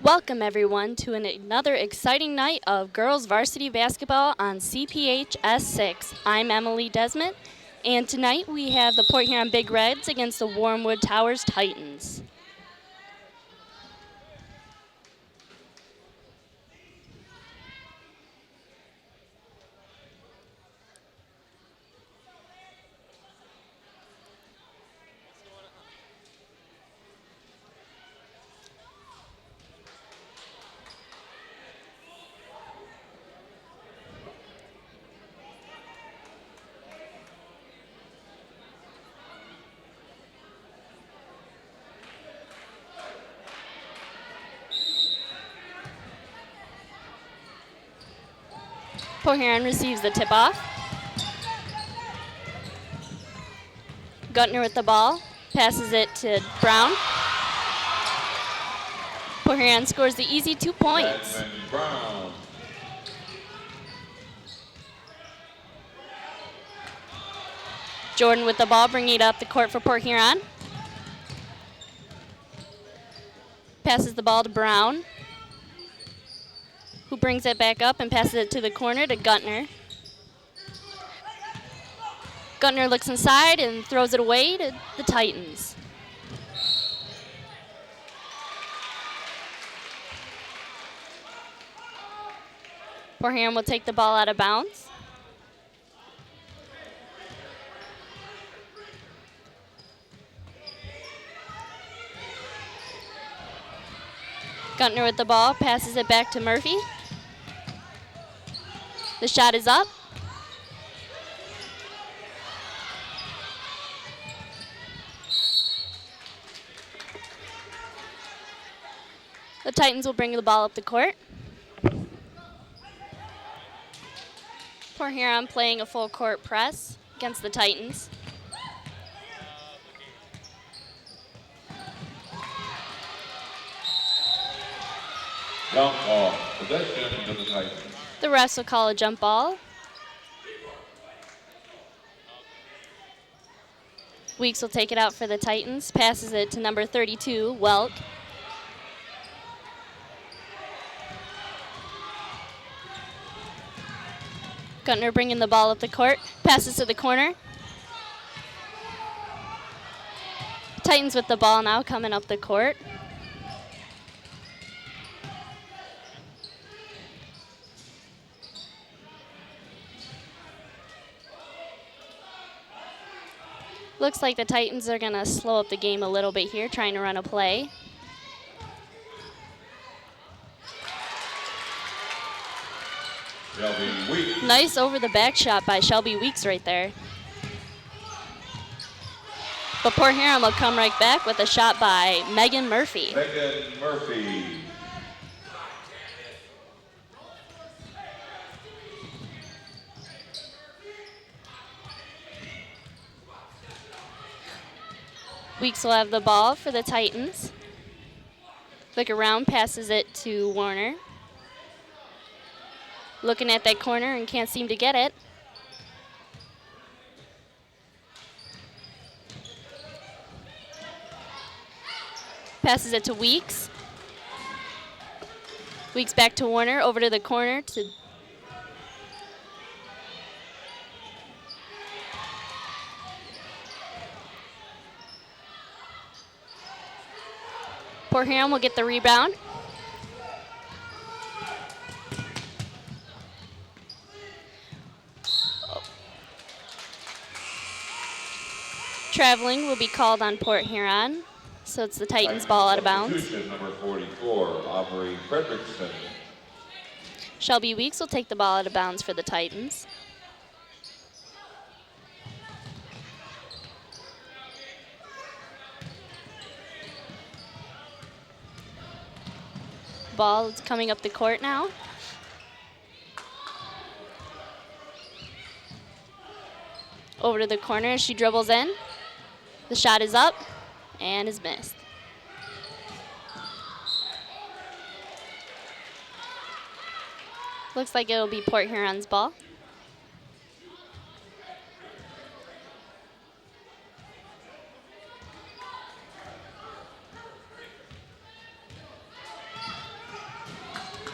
Welcome everyone to another exciting night of girls varsity basketball on CPHS 6. I'm Emily Desmond, and tonight we have the Port Huron Big Reds against the Wormwood Towers Titans. Port Huron receives the tip-off. Guntner with the ball, passes it to Brown. Port Huron scores the easy 2 points. Brown. Jordan with the ball, bringing it up the court for Port Huron. Passes the ball to Brown, who brings it back up and passes it to the corner to Guntner. Guntner looks inside and throws it away to the Titans. Port Huron will take the ball out of bounds. Guntner with the ball, passes it back to Murphy. The shot is up. The Titans will bring the ball up the court. Port Huron playing a full court press against the Titans. Jump ball. Possession to the Titans. The refs will call a jump ball. Weeks will take it out for the Titans, passes it to number 32, Welk. Guntner bringing the ball up the court, passes to the corner. Titans with the ball now coming up the court. Looks like the Titans are going to slow up the game a little bit here, trying to run a play. Shelby Weeks. Nice over the back shot by Shelby Weeks right there. But Port Huron will come right back with a shot by Megan Murphy. Megan Murphy. Weeks will have the ball for the Titans. Look around, passes it to Warner. Looking at that corner and can't seem to get it. Passes it to Weeks. Weeks back to Warner, over to the corner to Port Huron will get the rebound. Traveling will be called on Port Huron, so it's the Titans ball out of bounds. Substitution number 44, Aubrey Fredrickson. Shelby Weeks will take the ball out of bounds for the Titans. Ball is coming up the court now. Over to the corner, she dribbles in. The shot is up and is missed. Looks like it'll be Port Huron's ball.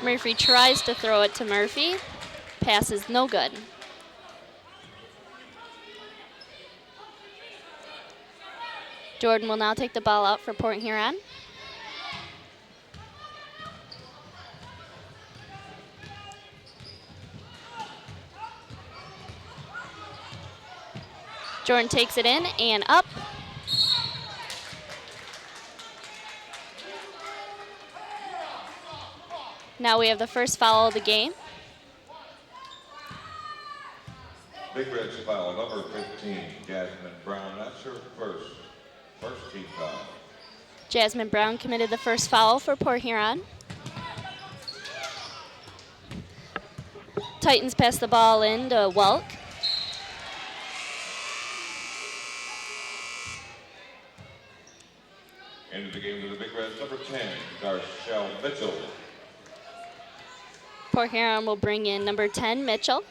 Murphy tries to throw it to Murphy. Pass is no good. Jordan will now take the ball out for Port Huron. Jordan takes it in and up. Now we have the first foul of the game. Big Reds foul, number 15, Jasmine Brown. That's her first team foul. Jasmine Brown committed the first foul for Port Huron. Titans pass the ball in to Welk. Into the game to the Big Reds, number 10, Darshell Mitchell. Port Huron will bring in number 10, Mitchell.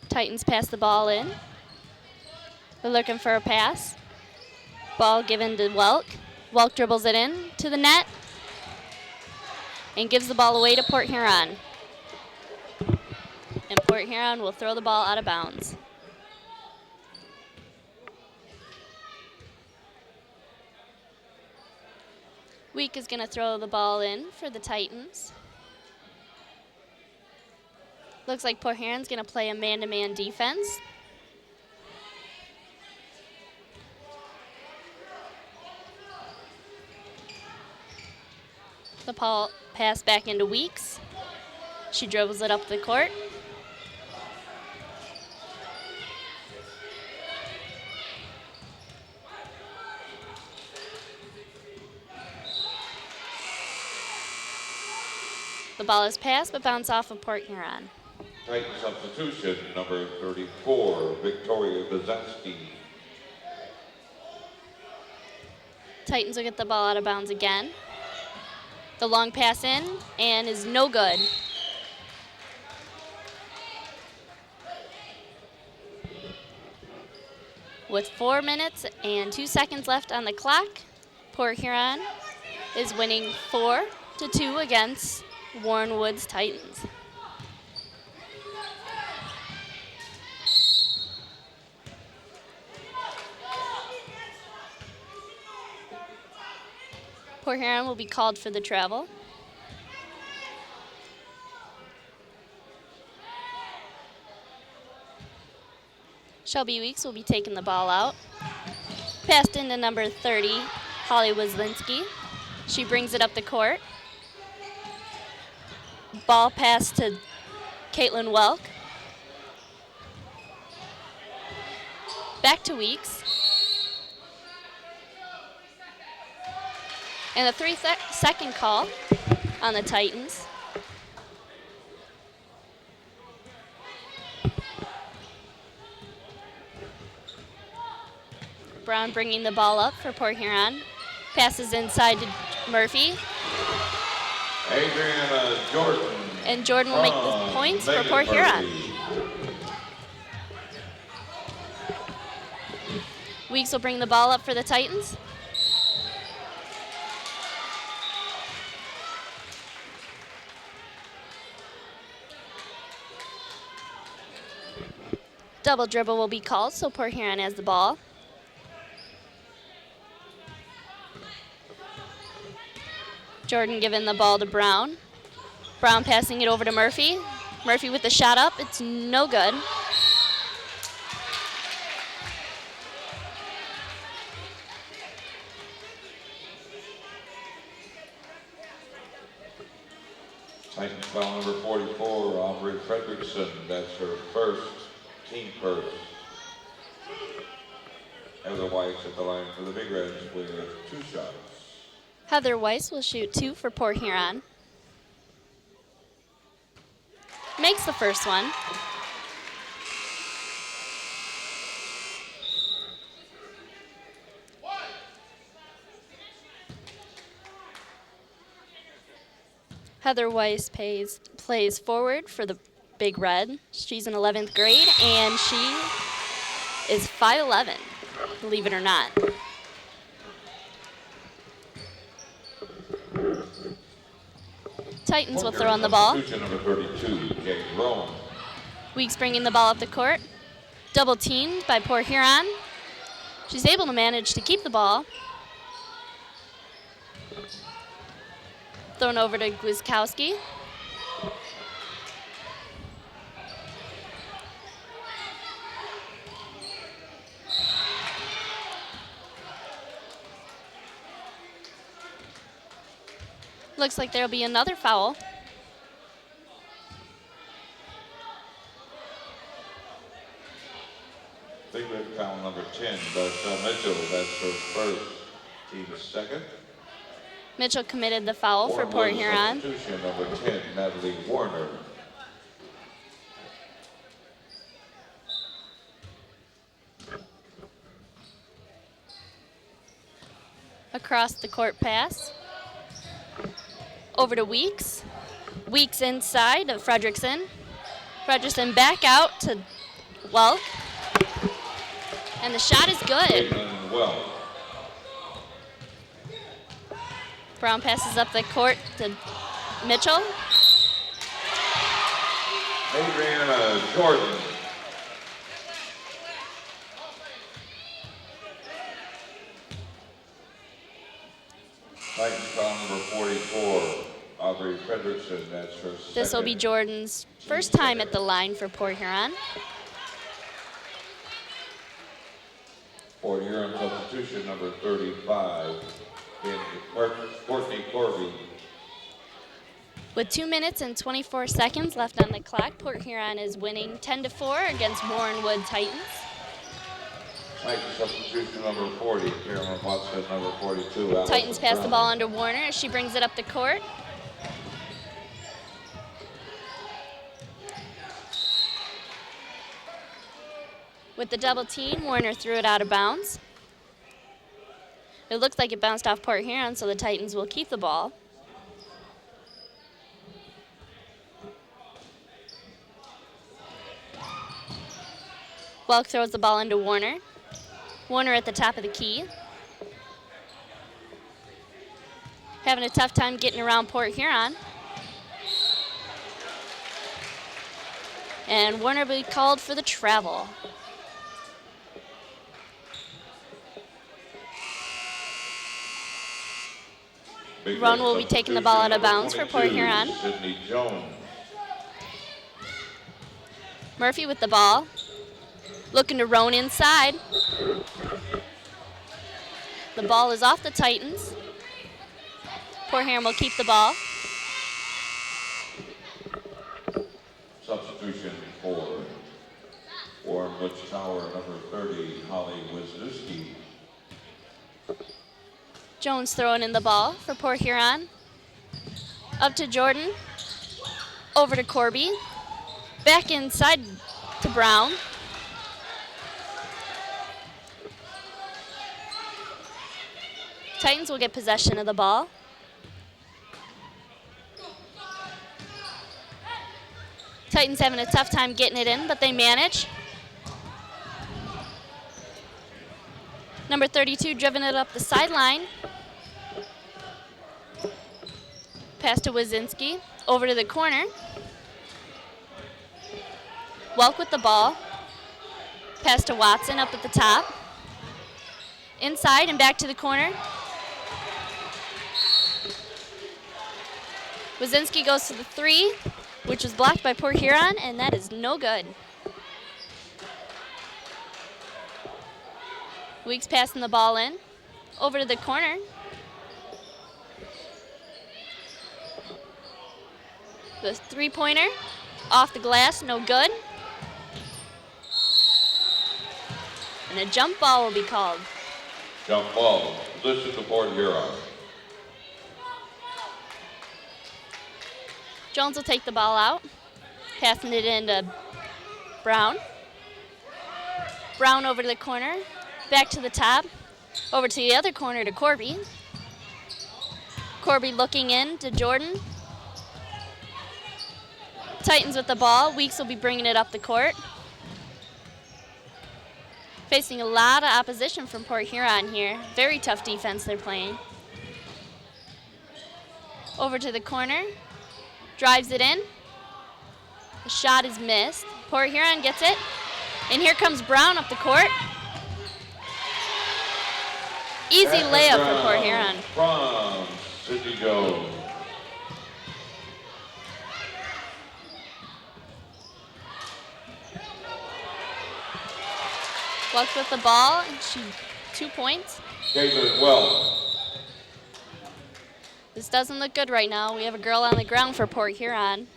Titans pass the ball in. They're looking for a pass. Ball given to Welk. Welk dribbles it in to the net and gives the ball away to Port Huron. And Port Huron will throw the ball out of bounds. Week is going to throw the ball in for the Titans. Looks like Port Huron's going to play a man-to-man defense. The ball pass back into Weeks. She dribbles it up the court. The ball is passed but bounced off of Port Huron. Titan substitution, number 34, Victoria Bazeski. Titans will get the ball out of bounds again. The long pass in and is no good. With 4 minutes and 2 seconds left on the clock, Port Huron is winning 4-2 against Warren Woods Titans. Port Huron will be called for the travel. Shelby Weeks will be taking the ball out. Passed into number 30, Holly Wazlinski. She brings it up the court. Ball pass to Caitlin Welk. Back to Weeks. And a 3-second call on the Titans. Brown bringing the ball up for Port Huron. Passes inside to Murphy. Adriana Jordan. And Jordan will make the points for Port Huron. Weeks will bring the ball up for the Titans. Double dribble will be called, so Port Huron has the ball. Jordan giving the ball to Brown. Brown passing it over to Murphy. Murphy with the shot up. It's no good. Titans foul number 44, Aubrey Fredrickson. That's her first team first. Heather Weiss at the line for the Big Reds with 2 shots. Heather Weiss will shoot 2 for Port Huron. Makes the first one. Heather Weiss plays forward for the Big Red. She's in 11th grade, and she is 5'11", believe it or not. Titans will Port throw on the Huron ball. substitution number 32, Kate Roan. Weeks bringing the ball up the court. Double teamed by Port Huron. She's able to manage to keep the ball. Thrown over to Gwizdkowski. Looks like there'll be another foul. Big red foul number 10, but Mitchell, that's her first, team's second. Mitchell committed the foul for Warren Port Woods Huron. substitution number 10, Natalie Warner. Across the court pass. Over to Weeks. Weeks inside of Fredrickson. Fredrickson back out to Welk. And the shot is good. Caitlin Welk. Brown passes up the court to Mitchell. Adriana Jordan. Titans foul number 44, Aubrey Fredrickson, that's her second. This will be Jordan's first time at the line for Port Huron. Port Huron substitution number 35, Courtney Corby. With 2 minutes and 24 seconds left on the clock, Port Huron is winning 10-4 against Warren Wood Titans. Titans substitution number 40, Carolyn Watson, number 42. Allison Titans pass the Brown. ball under Warner as she brings it up the court. With the double team, Warner threw it out of bounds. It looks like it bounced off Port Huron, so the Titans will keep the ball. Welk throws the ball into Warner. Warner at the top of the key. Having a tough time getting around Port Huron. And Warner will be called for the travel. Big Roan Red will be taking the ball out of bounds for Port 22, Huron. Sydney Jones. Murphy with the ball. Looking to Roan inside. The ball is off the Titans. Port Huron will keep the ball. Substitution for Warren Woods Tower, number 30, Holly Wisniewski. Jones throwing in the ball for Port Huron. Up to Jordan. Over to Corby. Back inside to Brown. Titans will get possession of the ball. Titans having a tough time getting it in, but they manage. Number 32 driven it up the sideline. Pass to Wazinski. Over to the corner. Welk with the ball. Pass to Watson up at the top. Inside and back to the corner. Wazinski goes to the three, which was blocked by Port Huron, and that is no good. Weeks passing the ball in. Over to the corner. The three-pointer off the glass, no good. And a jump ball will be called. Jump ball, position to Port Huron. Jones will take the ball out, passing it into Brown. Brown over to the corner, back to the top, over to the other corner to Corby. Corby looking in to Jordan. Titans with the ball. Weeks will be bringing it up the court. Facing a lot of opposition from Port Huron here. Very tough defense they're playing. Over to the corner. Drives it in. The shot is missed. Port Huron gets it. And here comes Brown up the court. Easy layup for Port Huron. From Sydney Jones. Welks with the ball, and she 2 points. Caitlin Wells. This doesn't look good right now. We have a girl on the ground for Port Huron.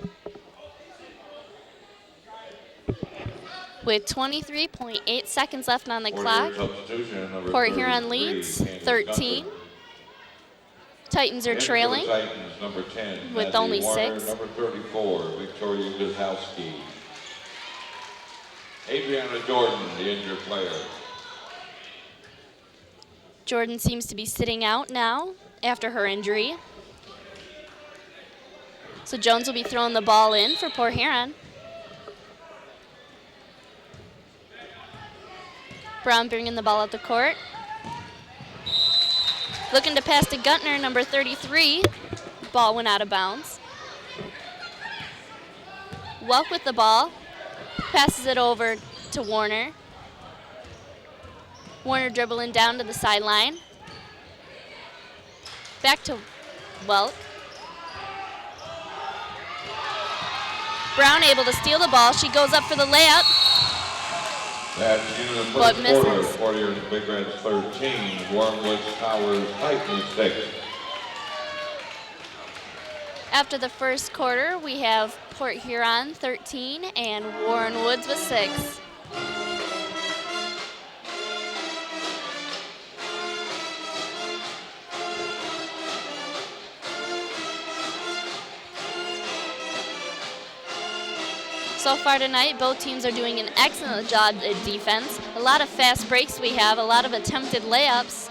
With 23.8 seconds left on the clock, Port Huron leads 13. Titans are trailing Titans, number 10, with Matthew only Warner, 6. Number 34, Victoria Guzowski. Adriana Jordan, the injured player. Jordan seems to be sitting out now after her injury. So Jones will be throwing the ball in for Port Huron. Brown bringing the ball up the court. Looking to pass to Guntner, number 33. Ball went out of bounds. Welk with the ball. Passes it over to Warner. Warner dribbling down to the sideline. Back to Welk. Brown able to steal the ball. She goes up for the layup. That's the end of the But first misses. quarter. Warriors Big Reds 13, Wormwood Towers Titans 6. After the first quarter, we have Port Huron 13 and Warren Woods with 6. So far tonight, both teams are doing an excellent job at defense. A lot of fast breaks we have, a lot of attempted layups.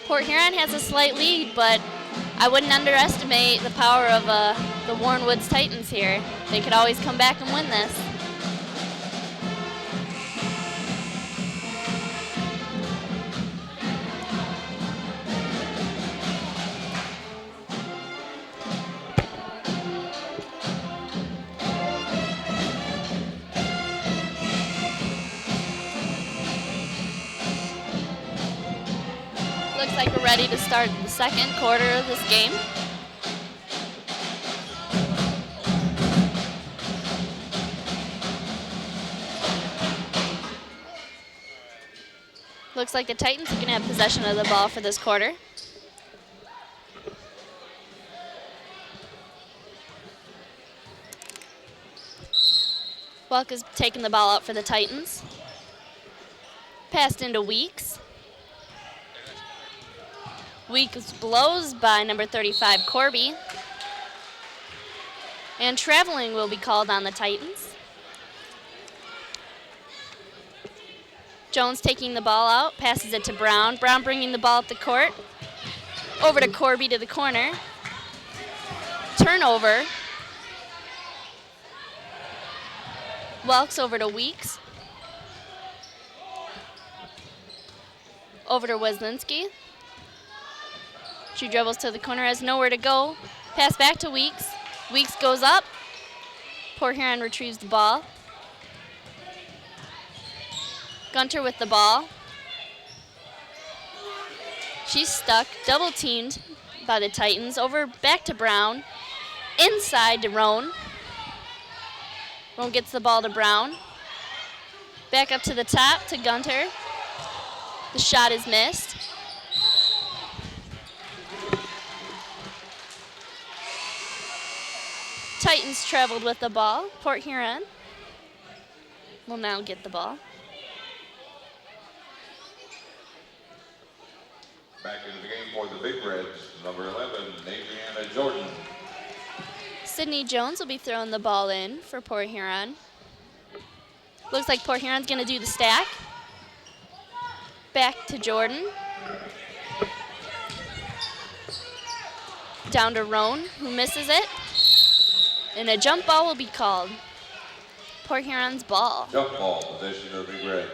Port Huron has a slight lead, but I wouldn't underestimate the power of the Warren Woods Titans here. They could always come back and win this. Looks like we're ready to start the second quarter of this game. Looks like the Titans are going to have possession of the ball for this quarter. Welk is taking the ball out for the Titans. Passed into Weeks. Weeks blows by number 35, Corby. And traveling will be called on the Titans. Jones taking the ball out, passes it to Brown. Brown bringing the ball up the court. Over to Corby to the corner. Turnover. Welks over to Weeks. Over to Weslinski. She dribbles to the corner, has nowhere to go. Pass back to Weeks. Weeks goes up. Port Huron retrieves the ball. Gunter with the ball. She's stuck, double teamed by the Titans. Over back to Brown. Inside to Roan. Roan gets the ball to Brown. Back up to the top to Gunter. The shot is missed. Titans traveled with the ball. Port Huron will now get the ball. Back into the game for the Big Reds, number 11, Adriana Jordan. Sydney Jones will be throwing the ball in for Port Huron. Looks like Port Huron's going to do the stack. Back to Jordan. Down to Roan, who misses it. And a jump ball will be called. Port Huron's ball. Jump ball, possession of the Big Reds.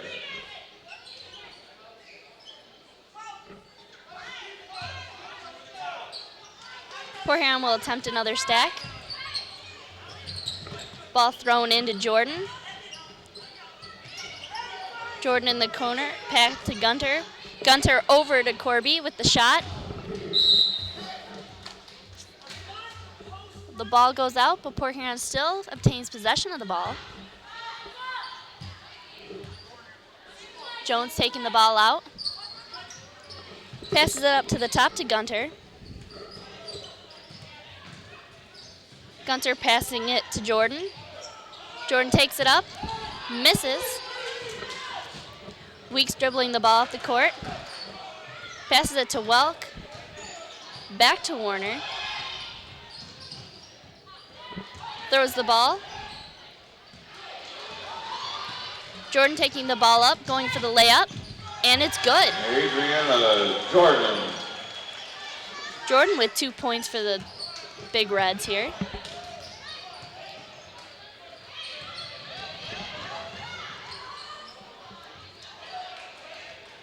Port Huron will attempt another stack. Ball thrown into Jordan. Jordan in the corner, pass to Gunter. Gunter over to Corby with the shot. The ball goes out, but Port Huron still obtains possession of the ball. Jones taking the ball out. Passes it up to the top to Gunter. Gunter passing it to Jordan. Jordan takes it up, misses. Weeks dribbling the ball off the court. Passes it to Welk. Back to Warner. Throws the ball. Jordan taking the ball up, going for the layup, and it's good. Adriana Jordan. Jordan with 2 points for the Big Reds here.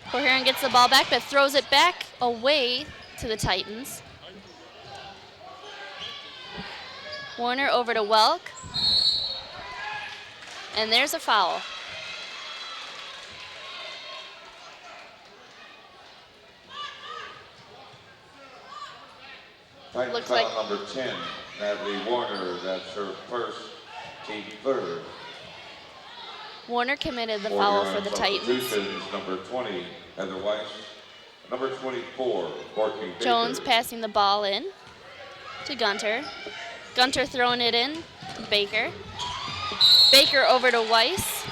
Port Huron gets the ball back, but throws it back away to the Titans. Warner over to Welk. And there's a foul. Titan Looks foul like number 10, Natalie Warner. That's her first, team third. Warner committed the foul for the Titans. Substitutions, number 20, Heather Weiss. Number 24, Courtney Baker. Jones passing the ball in to Gunter. Gunter throwing it in to Baker. Baker over to Weiss.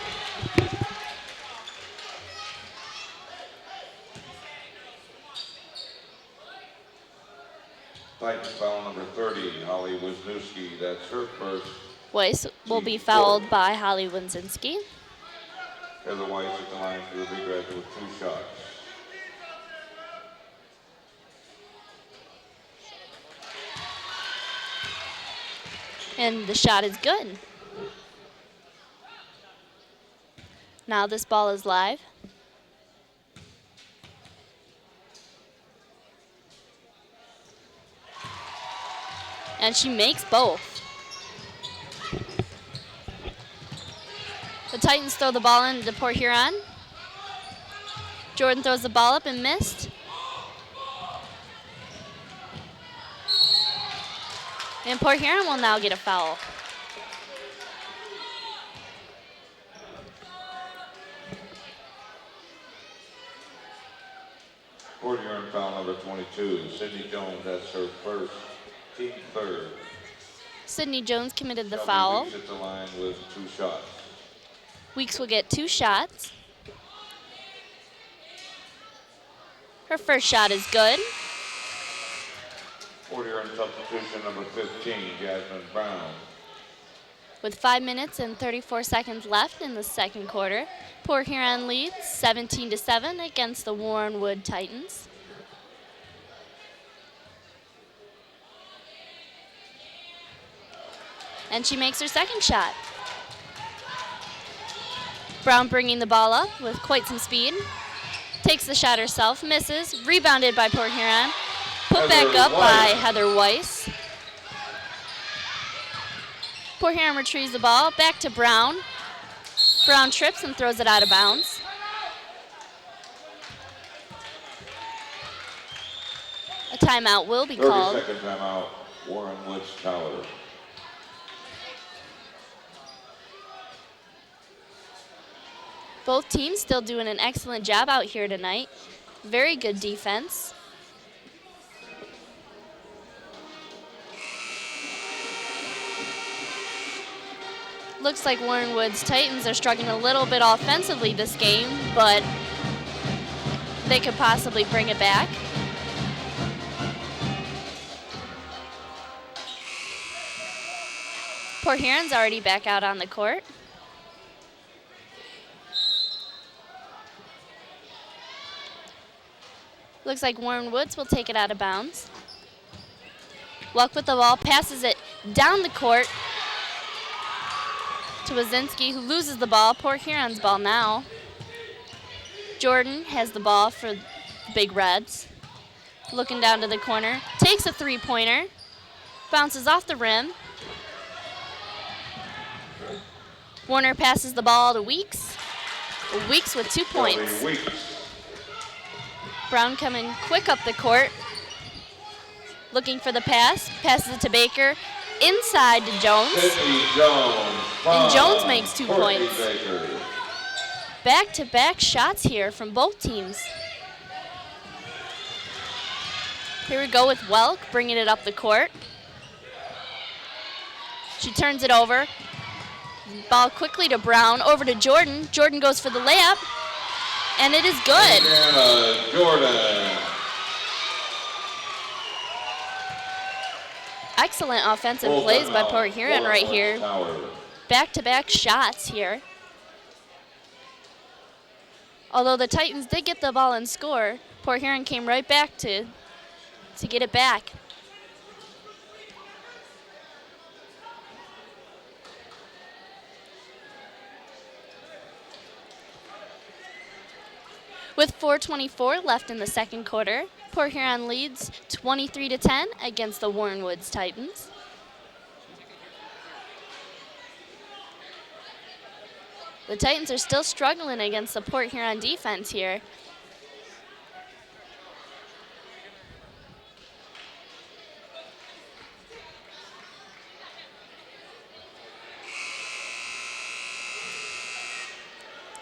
Titans foul number 30, Holly Wisniewski. That's her first. Weiss will be fouled by Holly Winzinski. Heather Weiss at the line for the Big Reds with 2 shots. And the shot is good. Now this ball is live. And she makes both. The Titans throw the ball into Port Huron. Jordan throws the ball up and missed. And Port Huron will now get a foul. Port Huron foul number 22, Sydney Jones. That's her first, team third. Sydney Jones committed the Shelby foul. Weeks at the line with 2 shots. Weeks will get 2 shots. Her first shot is good. Port Huron substitution number 15, Jasmine Brown. With 5 minutes and 34 seconds left in the second quarter, Port Huron leads 17-7 against the Warrenwood Titans. And she makes her second shot. Brown bringing the ball up with quite some speed. Takes the shot herself, misses, rebounded by Port Huron. Put back up by Heather Weiss. Port Huron retrieves the ball, back to Brown. Brown trips and throws it out of bounds. A timeout will be called. 30-second timeout, Warren Woods Tower. Both teams still doing an excellent job out here tonight. Very good defense. Looks like Warrenwood's Titans are struggling a little bit offensively this game, but they could possibly bring it back. Port Huron's already back out on the court. Looks like Warren Woods will take it out of bounds. Luck with the ball, passes it down the court to Wazinski, who loses the ball. Port Huron's ball now. Jordan has the ball for the Big Reds. Looking down to the corner, takes a 3-pointer, Bounces off the rim. Warner passes the ball to Weeks. Weeks with 2 points. Brown coming quick up the court. Looking for the pass. Passes it to Baker. Inside to Jones. And Jones makes 2 points. Back-to-back shots here from both teams. Here we go with Welk, bringing it up the court. She turns it over. Ball quickly to Brown, over to Jordan. Jordan goes for the layup, and it is good. Jordan. Excellent offensive plays by Port Huron right here. Back-to-back shots here. Although the Titans did get the ball and score, Port Huron came right back to get it back. With 4:24 left in the second quarter, Port Huron leads 23-10 against the Warren Woods Titans. The Titans are still struggling against the Port Huron defense here.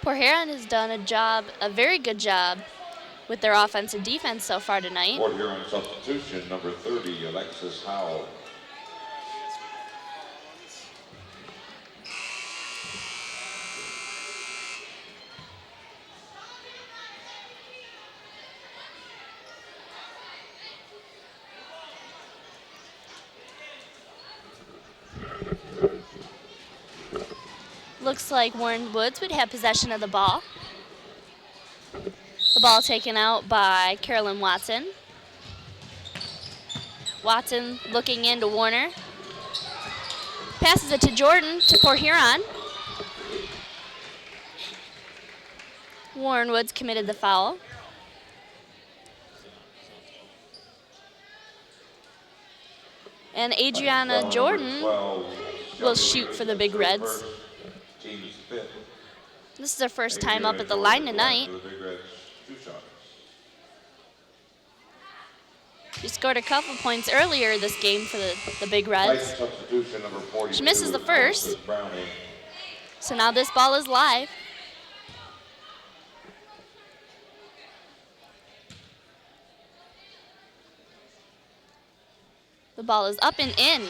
Port Huron has done a very good job with their offense and defense so far tonight. Port Huron substitution, number 30, Alexis Howell. Looks like Warren Woods would have possession of the ball. The ball taken out by Carolyn Watson. Watson looking into Warner. Passes it to Jordan to Port Huron. Warren Woods committed the foul. And Adriana Jordan will shoot for the Big Reds. This is her first time up at the line tonight. She scored a couple points earlier this game for the Big Reds. She misses the first. So now this ball is live. The ball is up and in.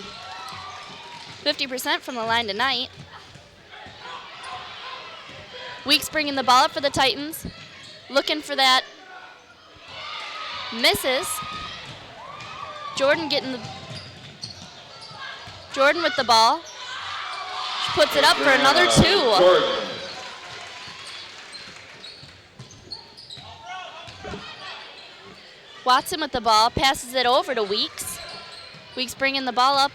50% from the line tonight. Weeks bringing the ball up for the Titans. Looking for that. Misses. Jordan with the ball. She puts it up for another 2. Watson with the ball, passes it over to Weeks. Weeks bringing the ball up.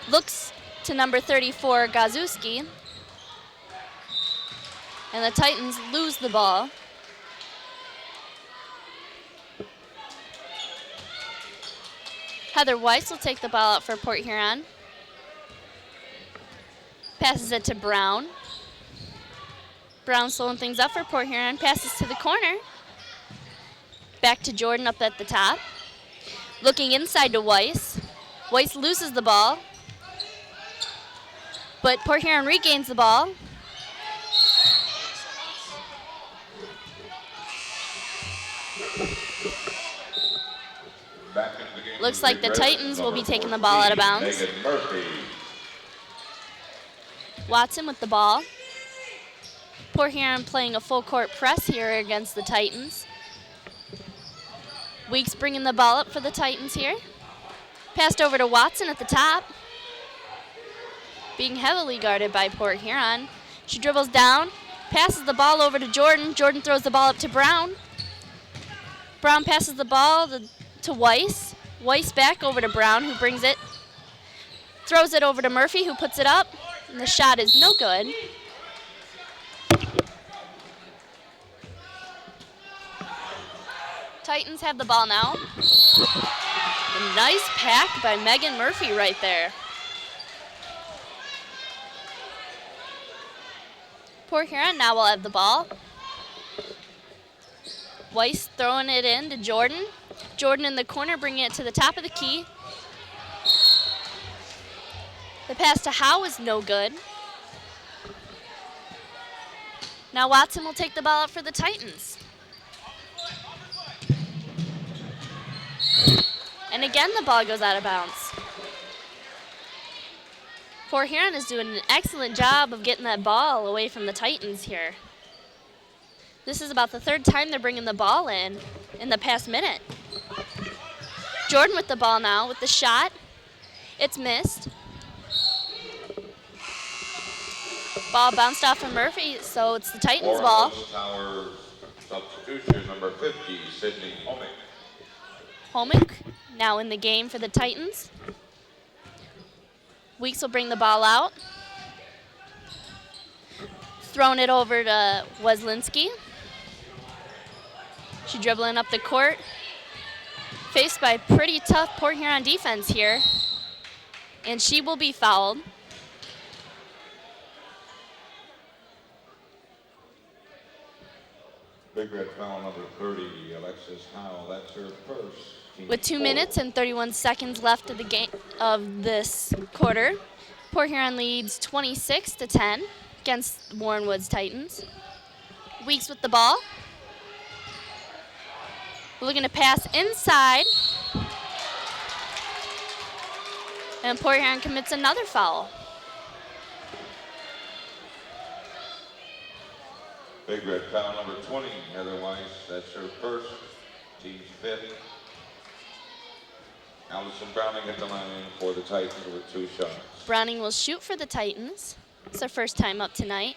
Looks to number 34, Gazuski. And the Titans lose the ball. Heather Weiss will take the ball out for Port Huron. Passes it to Brown. Brown slowing things up for Port Huron. Passes to the corner. Back to Jordan up at the top. Looking inside to Weiss. Weiss loses the ball. But Port Huron regains the ball. Looks like the Titans will be taking the ball out of bounds. Watson with the ball. Port Huron playing a full court press here against the Titans. Weeks bringing the ball up for the Titans here. Passed over to Watson at the top. Being heavily guarded by Port Huron. She dribbles down, passes the ball over to Jordan. Jordan throws the ball up to Brown. Brown passes the ball to Weiss. Weiss back over to Brown, who brings it. Throws it over to Murphy, who puts it up. And the shot is no good. Titans have the ball now. The A nice pack by Megan Murphy right there. Port Huron now will have the ball. Weiss throwing it in to Jordan. Jordan in the corner, bringing it to the top of the key. The pass to Howe is no good. Now Watson will take the ball out for the Titans. And again, the ball goes out of bounds. Port Huron is doing an excellent job of getting that ball away from the Titans here. This is about the third time they're bringing the ball in the past minute. Jordan with the ball now with the shot. It's missed. Ball bounced off of Murphy, so it's the Titans' ball. Towers substitution, number 50, Sydney Homick. Homick now in the game for the Titans. Weeks will bring the ball out. Throwing it over to Weslinski. She's dribbling up the court. Faced by pretty tough Port Huron defense here. And she will be fouled. Big Red foul number 30, Alexis Howe. That's her first. With 2 minutes and 31 seconds left of the game of this quarter, Port Huron leads 26-10 against Warren Woods Titans. Weeks with the ball. Looking to pass inside. And Port Huron commits another foul. Big Red foul number 20, Heather Weiss. That's her first, team's fifth. Allison Browning at the line for the Titans with 2 shots. Browning will shoot for the Titans. It's her first time up tonight.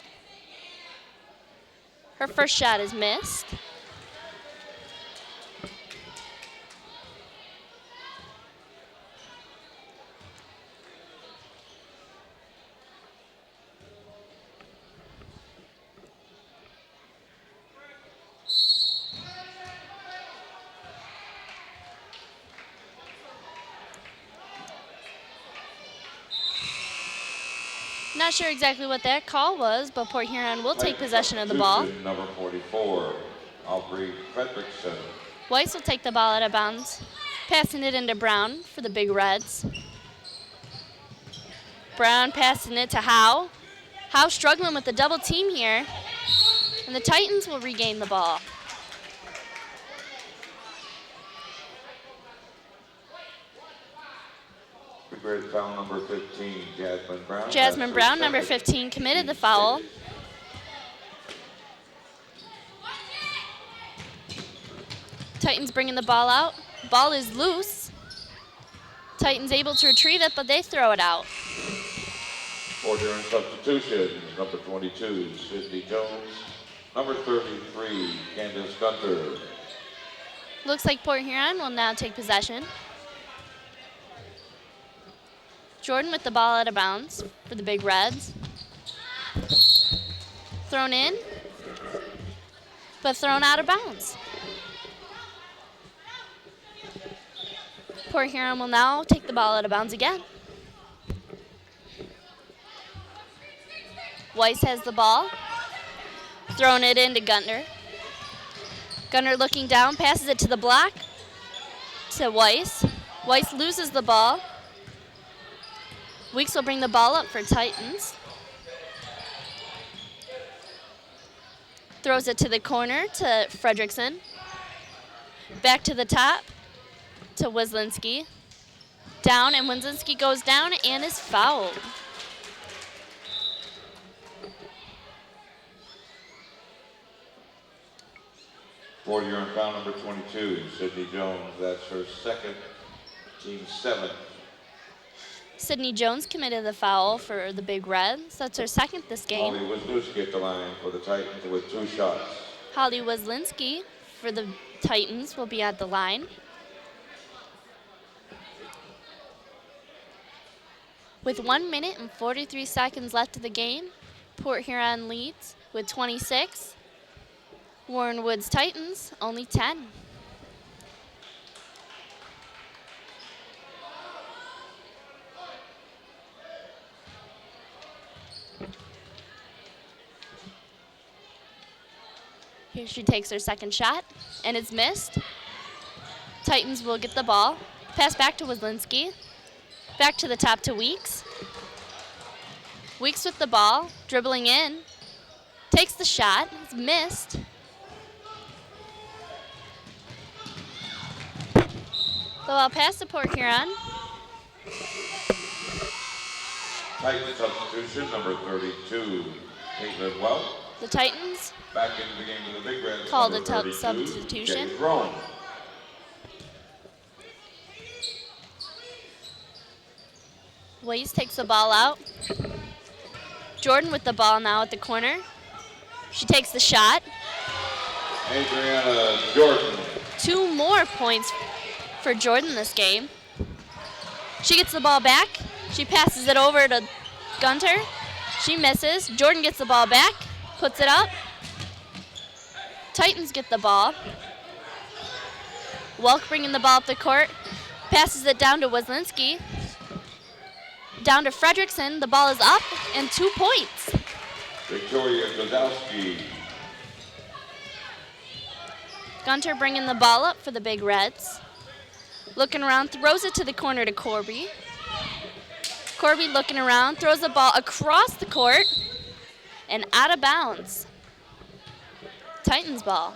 Her first shot is missed. Not sure exactly what that call was, but Port Huron will take possession of the ball. Number 44, Aubrey Fredrickson. Weiss will take the ball out of bounds, passing it into Brown for the Big Reds. Brown passing it to Howe. Howe struggling with the double team here, and the Titans will regain the ball. Big Red foul number 15, Jasmine Brown. Jasmine Brown, number 15, committed the foul. Titans bringing the ball out. Ball is loose. Titans able to retrieve it, but they throw it out. Port Huron substitution, number 22, Sydney Jones. Number 33, Candace Gunter. Looks like Port Huron will now take possession. Jordan with the ball out of bounds for the Big Reds. Thrown in, but thrown out of bounds. Port Huron will now take the ball out of bounds again. Weiss has the ball. Throwing it into Gunter. Gunter looking down, passes it to the block to Weiss. Weiss loses the ball. Weeks will bring the ball up for Titans. Throws it to the corner to Fredrickson. Back to the top to Weslinski. Down, and Weslinski goes down and is fouled. Port Huron foul number 22, Sydney Jones. That's her second, team 7th. Sydney Jones committed the foul for the Big Reds. That's her second this game. Holly Weslinski at the line for the Titans with 2 shots. Holly Weslinski for the Titans will be at the line. With 1 minute and 43 seconds left of the game, Port Huron leads with 26. Warren Woods Titans only 10. Here she takes her second shot, and it's missed. Titans will get the ball. Pass back to Wazlinski. Back to the top to Weeks. Weeks with the ball, dribbling in. Takes the shot, it's missed. So I'll pass to Port Huron. Titan substitution, number 32, Caitlin Welch. The Titans Back into the game with the Big Reds, called number a 32, substitution. Jake Rome. Waze takes the ball out. Jordan with the ball now at the corner. She takes the shot. Adriana Jordan. 2 more points for Jordan this game. She gets the ball back. She passes it over to Gunter. She misses. Jordan gets the ball back, puts it up. Titans get the ball. Welk bringing the ball up the court. Passes it down to Wazlinski. Down to Fredrickson. The ball is up and 2 points. Victoria Kozowski. Gunter bringing the ball up for the Big Reds. Looking around, throws it to the corner to Corby. Corby looking around, throws the ball across the court and out of bounds. Titans ball.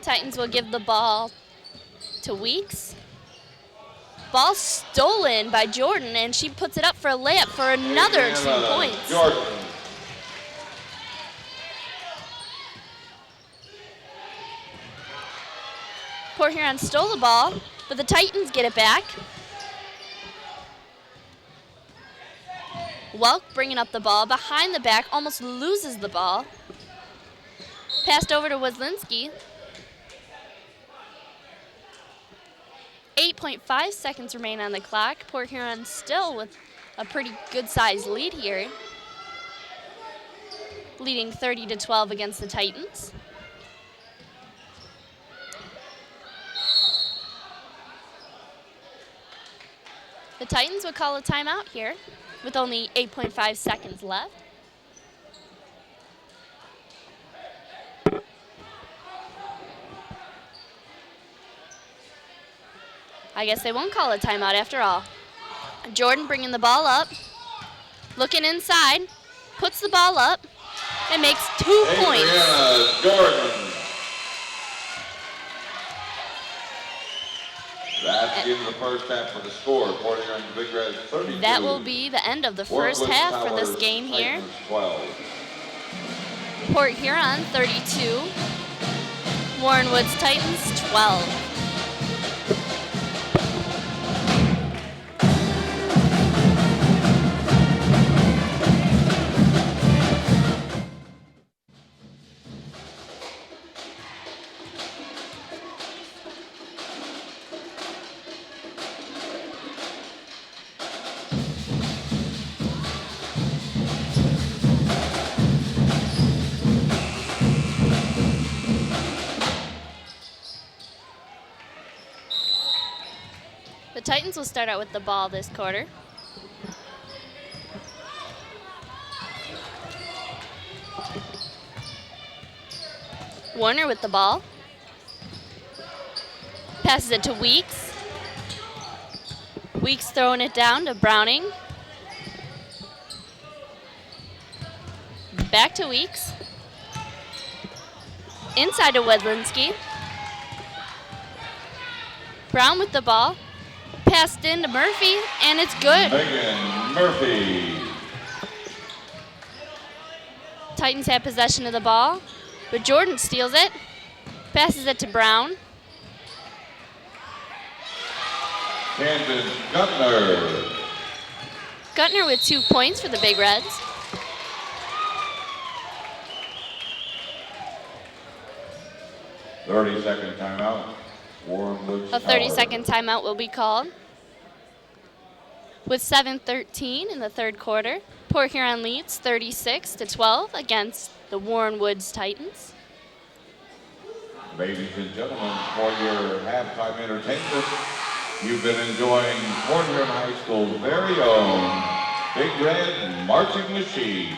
Titans will give the ball to Weeks. Ball stolen by Jordan, and she puts it up for a layup for another 2 points. Jordan. Port Huron stole the ball, but the Titans get it back. Welk bringing up the ball behind the back, almost loses the ball. Passed over to Wazlinski. 8.5 seconds remain on the clock. Port Huron still with a pretty good-sized lead here, leading 30-12 against the Titans. The Titans would call a timeout here with only 8.5 seconds left. I guess they won't call a timeout after all. Jordan bringing the ball up, looking inside, puts the ball up, and makes 2 points. Adriana Jordan. That's the end of the first half for the score. Port Huron Big Reds 32. That will be the end of the first half for this game here. Titans 12. Port Huron 32, Warren Woods Titans 12. The Titans will start out with the ball this quarter. Warner with the ball. Passes it to Weeks. Weeks throwing it down to Browning. Back to Weeks. Inside to Wedlinski. Brown with the ball. Passed in to Murphy, and it's good. Megan Murphy. Titans have possession of the ball, but Jordan steals it. Passes it to Brown. Camden Gutner. Gutner with 2 points for the Big Reds. A 30-second timeout. Warren Woods. A 30-second timeout will be called. With 7:13 in the third quarter, Port Huron leads 36-12 against the Warren Woods Titans. Ladies and gentlemen, for your halftime entertainment, You've been enjoying Fort Huron High School's very own Big Red Marching Machine.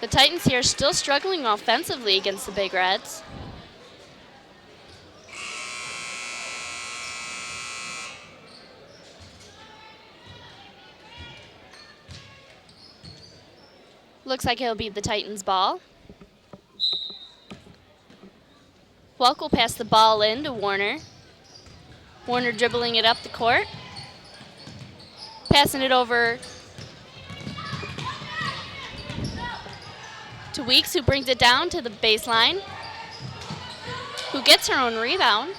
The Titans here still struggling offensively against the Big Reds. Looks like it'll be the Titans' ball. Welk will pass the ball in to Warner. Warner dribbling it up the court. Passing it over to Weeks, who brings it down to the baseline, who gets her own rebound.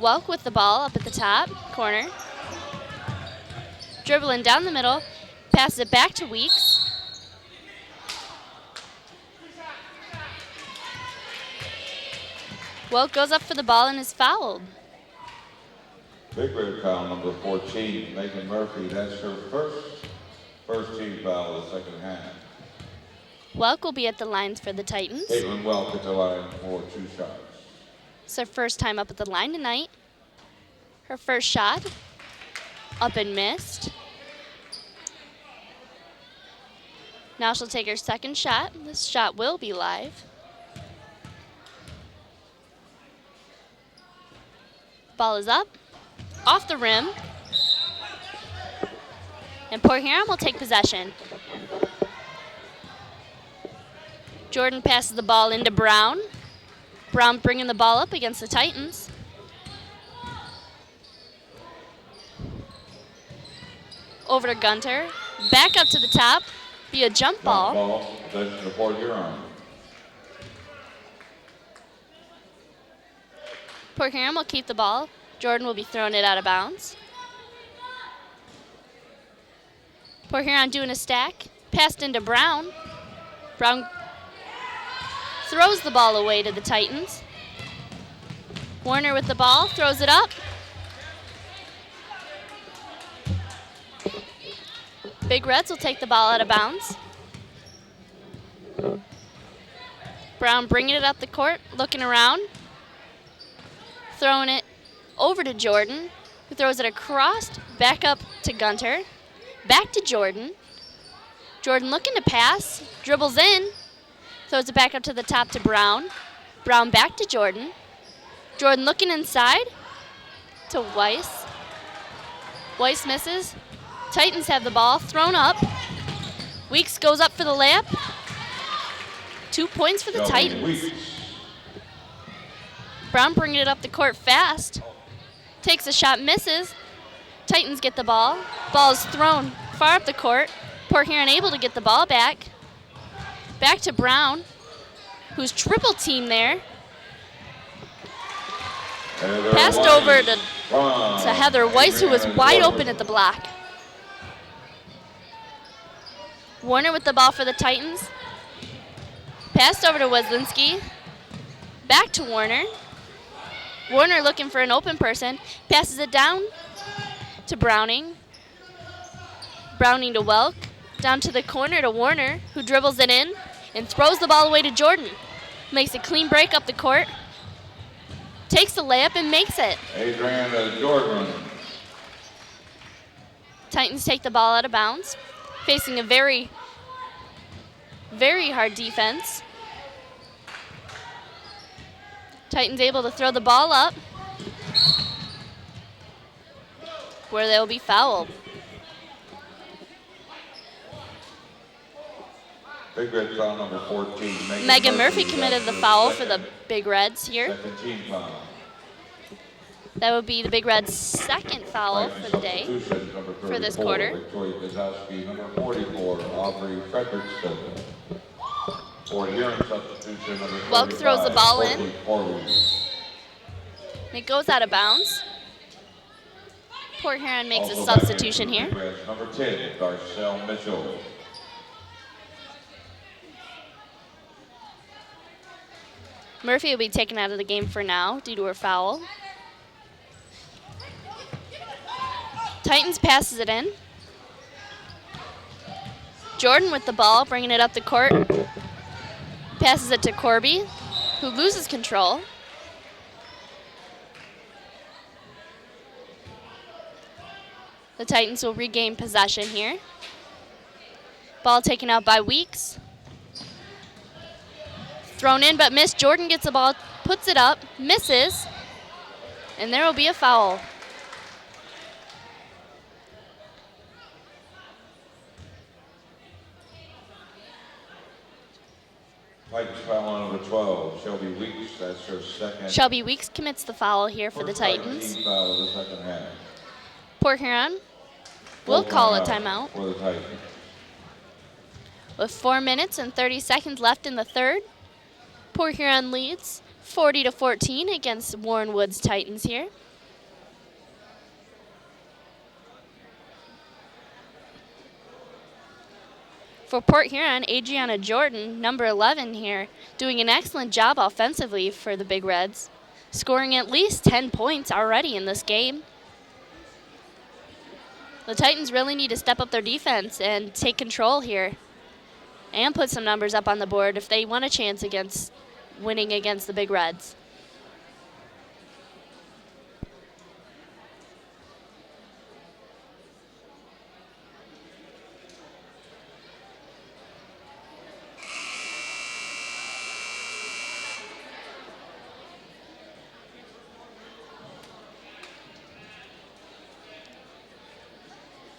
Welk with the ball up at the top corner. Dribbling down the middle, passes it back to Weeks. Welk goes up for the ball and is fouled. Big Red foul number 14, Megan Murphy. That's her first team foul of the second half. Welk will be at the lines for the Titans. Caitlin Welk at the line for 2 shots. It's her first time up at the line tonight. Her first shot, up and missed. Now she'll take her second shot. This shot will be live. Ball is up, off the rim. And Port Huron will take possession. Jordan passes the ball into Brown. Brown bringing the ball up against the Titans. Over to Gunter. Back up to the top. Be a jump ball. Possession to Port Huron. Port Huron will keep the ball. Jordan will be throwing it out of bounds. Port Huron doing a stack. Passed into Brown. Brown throws the ball away to the Titans. Warner with the ball, throws it up. Big Reds will take the ball out of bounds. Brown bringing it up the court, looking around. Throwing it over to Jordan, who throws it across, back up to Gunter. Back to Jordan. Jordan looking to pass, dribbles in, throws it back up to the top to Brown. Brown back to Jordan. Jordan looking inside to Weiss. Weiss misses. Titans have the ball thrown up. Weeks goes up for the layup. 2 points for the Titans. Brown bringing it up the court fast. Takes a shot, misses. Titans get the ball. Ball is thrown far up the court. Port Huron able to get the ball back. Back to Brown, who's triple teamed there. Passed over to Heather Weiss, who was wide open at the block. Warner with the ball for the Titans. Passed over to Weslinski. Back to Warner. Warner looking for an open person. Passes it down to Browning. Browning to Welk. Down to the corner to Warner, who dribbles it in and throws the ball away to Jordan. Makes a clean break up the court. Takes the layup and makes it. Adriana Jordan. Titans take the ball out of bounds, facing a very, very hard defense. Titans able to throw the ball up, where they'll be fouled. Big Red foul number 14. Megan Murphy committed the foul for the Big Reds here. Second team foul. That would be the Big Reds' second foul for the day, for this quarter. Victoria Kozowski, number 44, Aubrey Frederickson. For Huron substitution, number 45, Welk throws the ball in. Forward. It goes out of bounds. Port Huron makes a Also substitution back in here. Big Reds, number 10, Darcel Mitchell. Murphy will be taken out of the game for now due to her foul. Titans passes it in. Jordan with the ball, bringing it up the court. Passes it to Corby, who loses control. The Titans will regain possession here. Ball taken out by Weeks. Thrown in but missed. Jordan gets the ball, puts it up, misses, and there will be a foul. Titans foul on number 12, Shelby Weeks. That's her second. Shelby Weeks commits the foul here for the Titans. Team foul of the second half. Port Huron will call a timeout. For the Titans. With 4 minutes and 30 seconds left in the third, Port Huron leads 40-14 against Warren Woods Titans here. For Port Huron, Adriana Jordan, number 11 here, doing an excellent job offensively for the Big Reds, scoring at least 10 points already in this game. The Titans really need to step up their defense and take control here and put some numbers up on the board if they want a chance against winning against the Big Reds.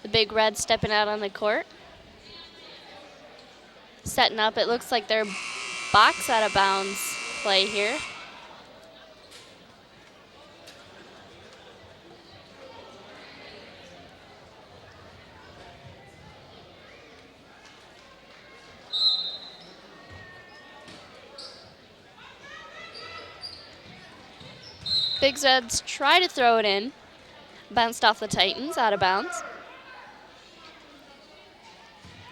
The Big Reds stepping out on the court. Setting up, it looks like they're box out of bounds play here. Big Reds try to throw it in. Bounced off the Titans, out of bounds.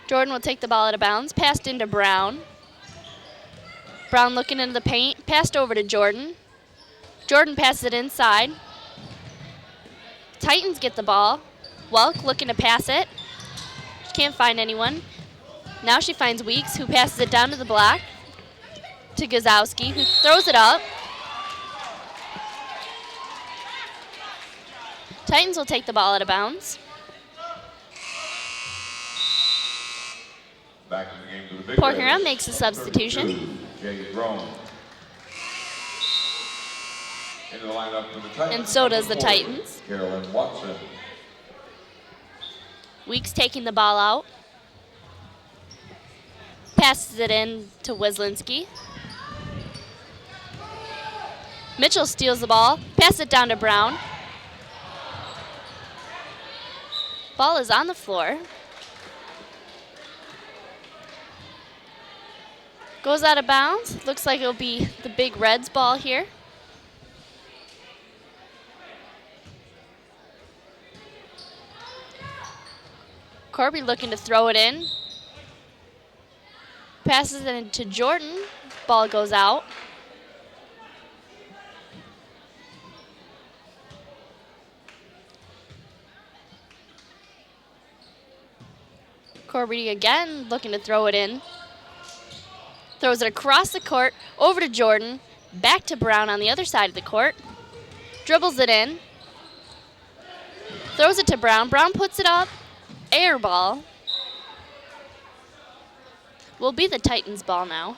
Jordan will take the ball out of bounds, passed into Brown. Brown looking into the paint, passed over to Jordan. Jordan passes it inside. Titans get the ball. Welk looking to pass it. She can't find anyone. Now she finds Weeks, who passes it down to the block to Gazowski, who throws it up. Titans will take the ball out of bounds. Back in the game to the Big Port Reds. Huron makes a substitution. Jay Drone. Into the lineup for the Titans. And so does the Titans. Carolyn Watson. Weeks taking the ball out. Passes it in to Wislinski. Mitchell steals the ball, passes it down to Brown. Ball is on the floor. Goes out of bounds. Looks like it'll be the Big Reds ball here. Corby looking to throw it in. Passes it into Jordan. Ball goes out. Corby again looking to throw it in. Throws it across the court, over to Jordan, back to Brown on the other side of the court. Dribbles it in. Throws it to Brown. Brown puts it up. Air ball. Will be the Titans' ball now.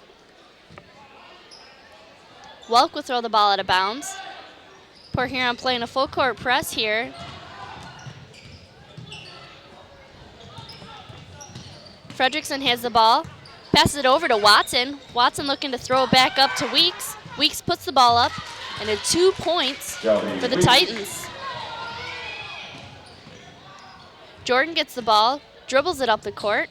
Welk will throw the ball out of bounds. Port Huron playing a full court press here. Fredrickson has the ball. Passes it over to Watson. Watson looking to throw it back up to Weeks. Weeks puts the ball up, and a 2 points for the Titans. Jordan gets the ball, dribbles it up the court.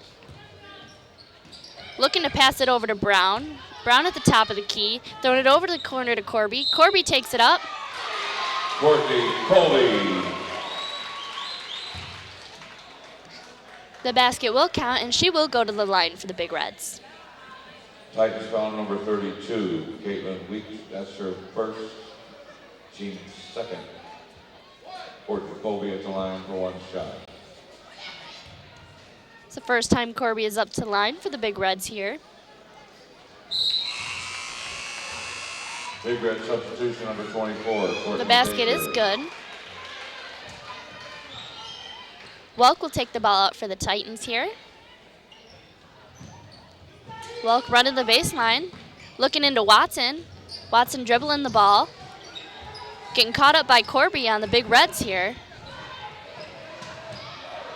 Looking to pass it over to Brown. Brown at the top of the key, throwing it over to the corner to Corby. Corby takes it up. Courtney Coley. The basket will count, and she will go to the line for the Big Reds. Titans foul number 32, Caitlin Weeks. That's her first, team's second. Courtney Coley at the line for one shot. It's the first time Corby is up to the line for the Big Reds here. Big Red substitution number 24. The basket is good. Welk will take the ball out for the Titans here. Welk running the baseline, looking into Watson. Watson dribbling the ball. Getting caught up by Corby on the Big Reds here.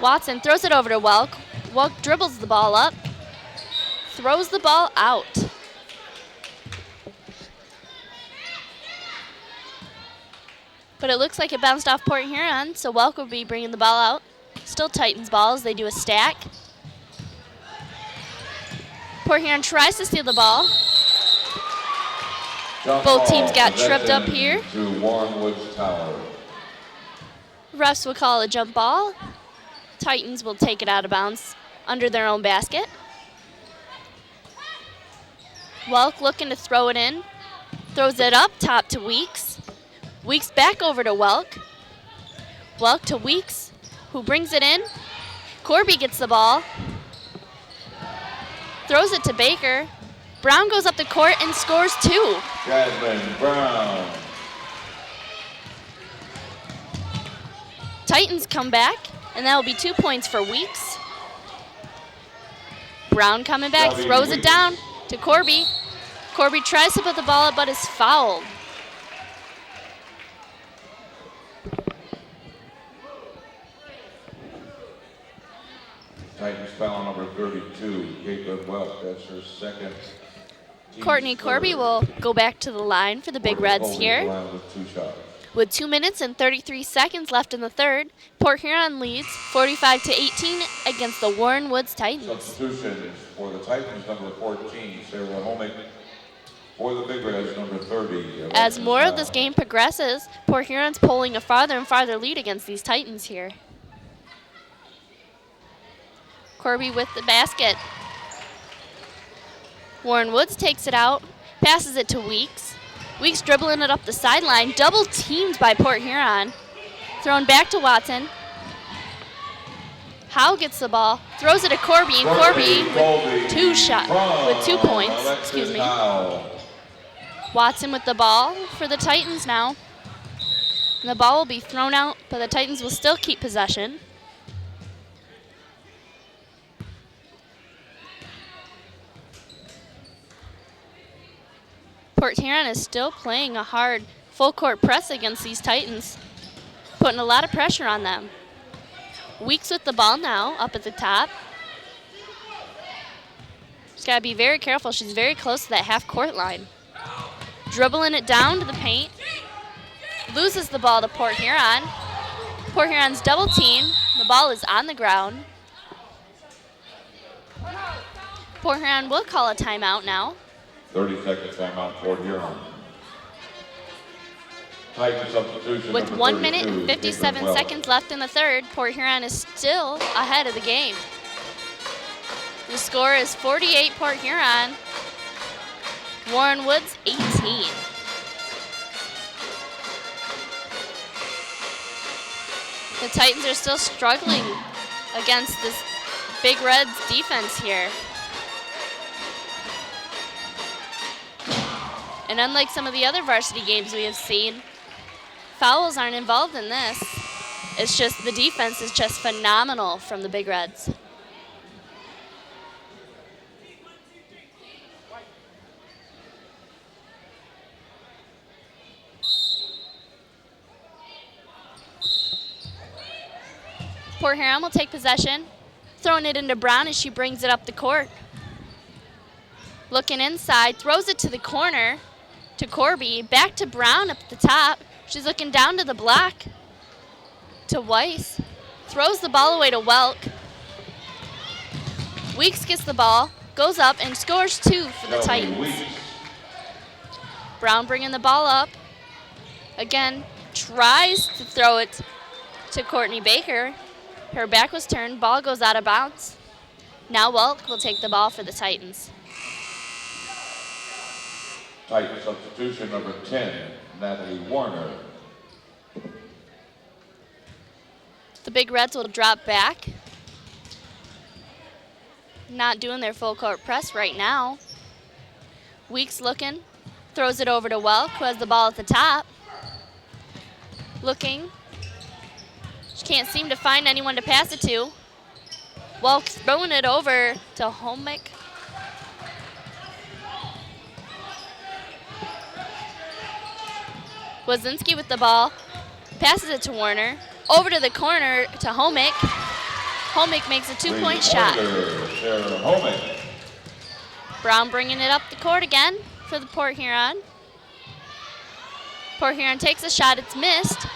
Watson throws it over to Welk. Welk dribbles the ball up, throws the ball out. But it looks like it bounced off Port Huron, so Welk will be bringing the ball out. Still Titans ball as they do a stack. Port Huron tries to steal the ball. Both teams got tripped up here. To Warren Woods Tower. Refs will call a jump ball. Titans will take it out of bounds under their own basket. Welk looking to throw it in. Throws it up top to Weeks. Weeks back over to Welk. Welk to Weeks, who brings it in. Corby gets the ball. Throws it to Baker. Brown goes up the court and scores 2. Jasmine Brown. Titans come back, and that will be 2 points for Weeks. Brown coming back, throws it down to Corby. Corby tries to put the ball up, but is fouled. Titans foul number 32, Caitlin Welk. That's her second. Courtney Corby will go back to the line for the Big Reds here. With 2 shots. With 2 minutes and 33 seconds left in the third, Port Huron leads 45-18 against the Warren Woods Titans. Substitutions for the Titans, number 14, Sarah Homick. For the Big Reds, number 30. As more of this game progresses, Port Huron's pulling a farther and farther lead against these Titans here. Corby with the basket. Warren Woods takes it out, passes it to Weeks. Weeks dribbling it up the sideline, double teamed by Port Huron. Thrown back to Watson. Howe gets the ball, throws it to Corby, and Corby with 2 points. Excuse me. Watson with the ball for the Titans now. And the ball will be thrown out, but the Titans will still keep possession. Port Huron is still playing a hard full court press against these Titans, putting a lot of pressure on them. Weeks with the ball now, up at the top. She's got to be very careful. She's very close to that half-court line. Dribbling it down to the paint. Loses the ball to Port Huron. Port Huron's double team. The ball is on the ground. Port Huron will call a timeout now. 30-second timeout, Port Huron. Titan substitution. With 1 minute and 57 seconds left in the third, Port Huron is still ahead of the game. The score is 48 Port Huron, Warren Woods 18. The Titans are still struggling against this Big Reds defense here. And unlike some of the other varsity games we have seen, fouls aren't involved in this. It's just the defense is just phenomenal from the Big Reds. Port Huron will take possession, throwing it into Brown as she brings it up the court. Looking inside, throws it to the corner to Corby, back to Brown up at the top. She's looking down to the block to Weiss. Throws the ball away to Welk. Weeks gets the ball, goes up and scores 2 for the Titans. Brown bringing the ball up. Again, tries to throw it to Courtney Baker. Her back was turned, ball goes out of bounds. Now Welk will take the ball for the Titans. Titan substitution number 10, Natalie Warner. The Big Reds will drop back. Not doing their full court press right now. Weeks looking, Throws it over to Welk, who has the ball at the top. Looking. She can't seem to find anyone to pass it to. Welk's throwing it over to Homick. Wazinski with the ball. Passes it to Warner. Over to the corner to Homick. Homick makes a two-point shot. Brown bringing it up the court again for the Port Huron. Port Huron takes a shot. It's missed.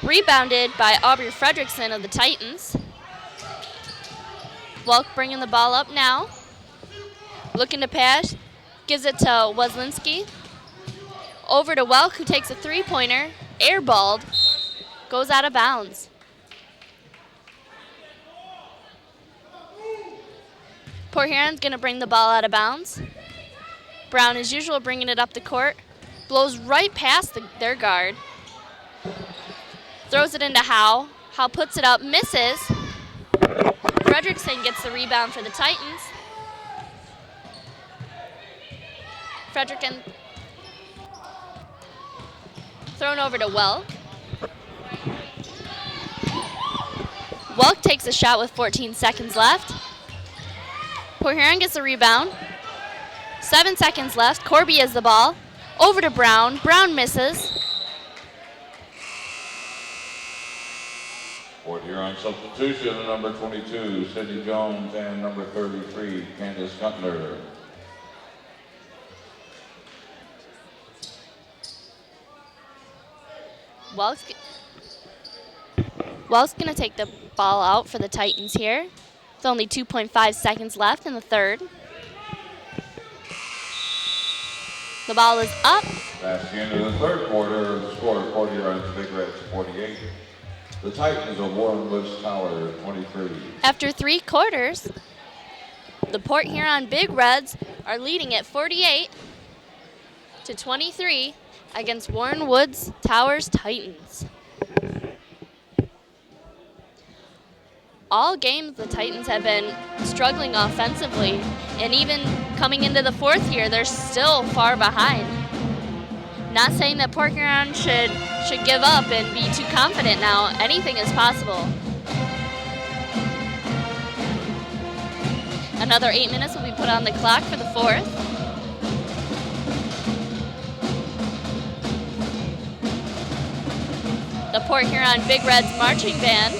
Rebounded by Aubrey Fredrickson of the Titans. Welk bringing the ball up now. Looking to pass. Gives it to Weslinski. Over to Welk, who takes a three-pointer. Airballed. Goes out of bounds. Port Huron's going to bring the ball out of bounds. Brown, as usual, bringing it up the court. Blows right past their guard. Throws it into Howe. Howe puts it up, misses. Fredrickson gets the rebound for the Titans. Fredrickson thrown over to Welk. Welk takes a shot with 14 seconds left. Port Huron gets the rebound. 7 seconds left. Corby has the ball. Over to Brown. Brown misses. Port Huron substitution, number 22, Sydney Jones, and number 33, Candace Guntner. Welk's going to take the ball out for the Titans here. With only 2.5 seconds left in the third. The ball is up. That's the end of the third quarter. The score, Port Huron's Big Reds 48. The Titans of Warren Woods Tower 23. After 3 quarters, the Port Huron Big Reds are leading at 48-23 against Warren Woods Towers Titans. All games the Titans have been struggling offensively, and even coming into the fourth here, they're still far behind. Not saying that Port Huron should give up and be too confident now. Anything is possible. Another 8 minutes will be put on the clock for the fourth. The Port Huron Big Reds marching band.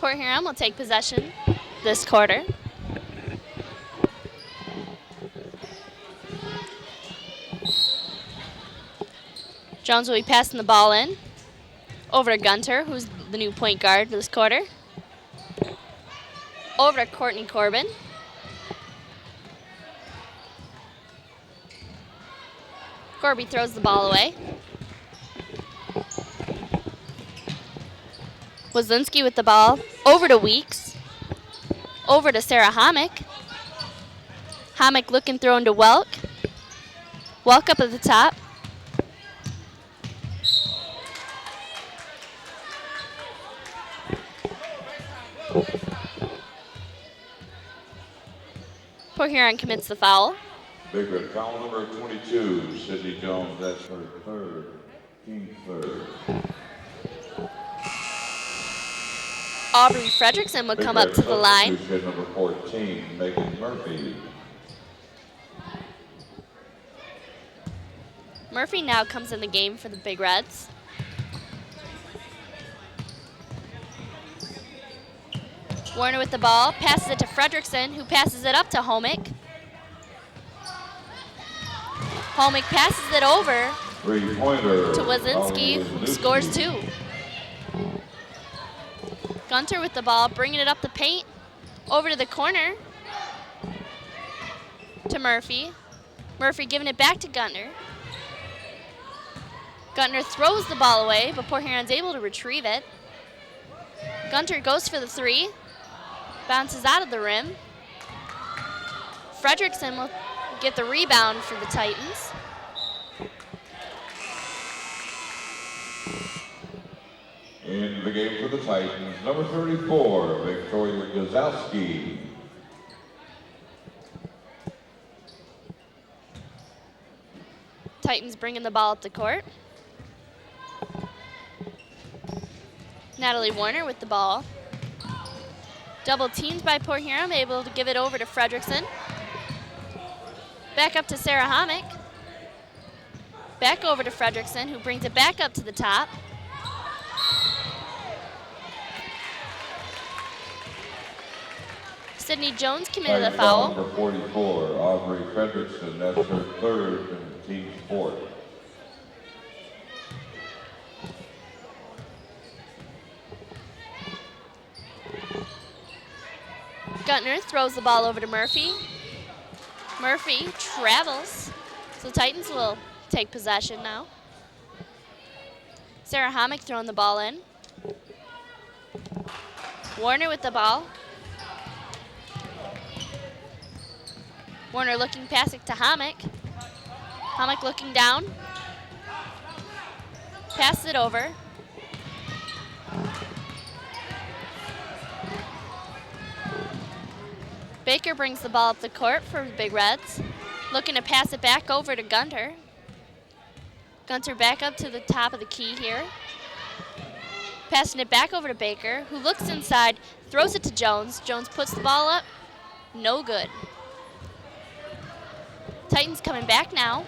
Port Huron will take possession this quarter. Jones will be passing the ball in over to Gunter, who's the new point guard this quarter. Over to Courtney Corbin. Corby throws the ball away. Wazlinski with the ball. Over to Weeks. Over to Sarah Homick. Homick looking thrown to Welk. Welk up at the top. Port Huron commits the foul. Big Red foul number 22, Sydney Jones. That's her third, team third. Aubrey Fredrickson would come up to the line. Number 14, Megan Murphy. Murphy now comes in the game for the Big Reds. Warner with the ball, passes it to Fredrickson, who passes it up to Homick. Homick passes it over to Wazinski, who scores 2. Gunter with the ball, bringing it up the paint, over to the corner to Murphy. Murphy giving it back to Gunter. Gunter throws the ball away, but Port Huron's able to retrieve it. Gunter goes for the 3, bounces out of the rim. Fredrickson get the rebound for the Titans. In the game for the Titans, number 34, Victoria Gazowski. Titans bringing the ball up the court. Natalie Warner with the ball. Double teamed by Port Huron, able to give it over to Fredrickson. Back up to Sarah Homick. Back over to Fredrickson, who brings it back up to the top. Sydney Jones committed a foul. Number 44, Aubrey Fredrickson. That's her third and team fourth. Guntner throws the ball over to Murphy. Murphy travels, so the Titans will take possession now. Sarah Homick throwing the ball in. Warner with the ball. Warner looking pass it to Homick. Homick looking down. Passes it over. Baker brings the ball up the court for the Big Reds. Looking to pass it back over to Gunter. Gunter back up to the top of the key here. Passing it back over to Baker, who looks inside, throws it to Jones. Jones puts the ball up. No good. Titans coming back now.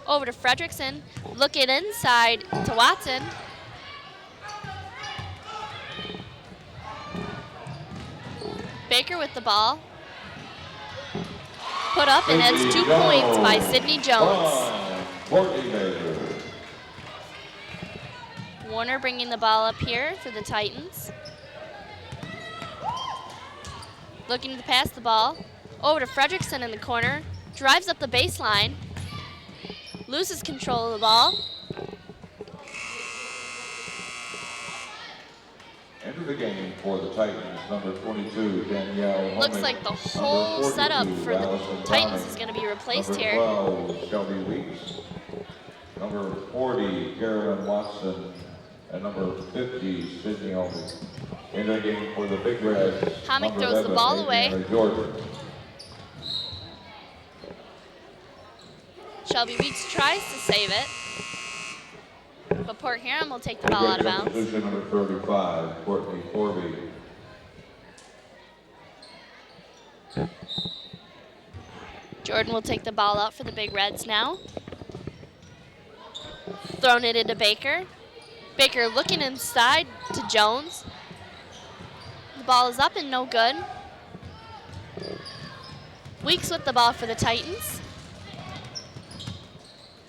Over to Fredrickson. Looking inside to Watson. Baker with the ball. Put up, and that's 2 points by Sydney Jones. Warner bringing the ball up here for the Titans. Looking to pass the ball. Over to Fredrickson in the corner. Drives up the baseline. Loses control of the ball. Into the game for the Titans, number 22, Danielle Looks Homick. like the whole setup for the Titans is going to be replaced here. Number 12, Shelby Weeks. Number 40, Carolyn Watson. And number 50, Sydney Homick. Into the game for the Big Reds. Homick throws the ball away. Jordan. Shelby Weeks tries to save it. But Port Huron will take the ball out of bounds. Position number 35, Courtney Corby. Jordan will take the ball out for the Big Reds now. Throwing it into Baker. Baker looking inside to Jones. The ball is up and no good. Weeks with the ball for the Titans.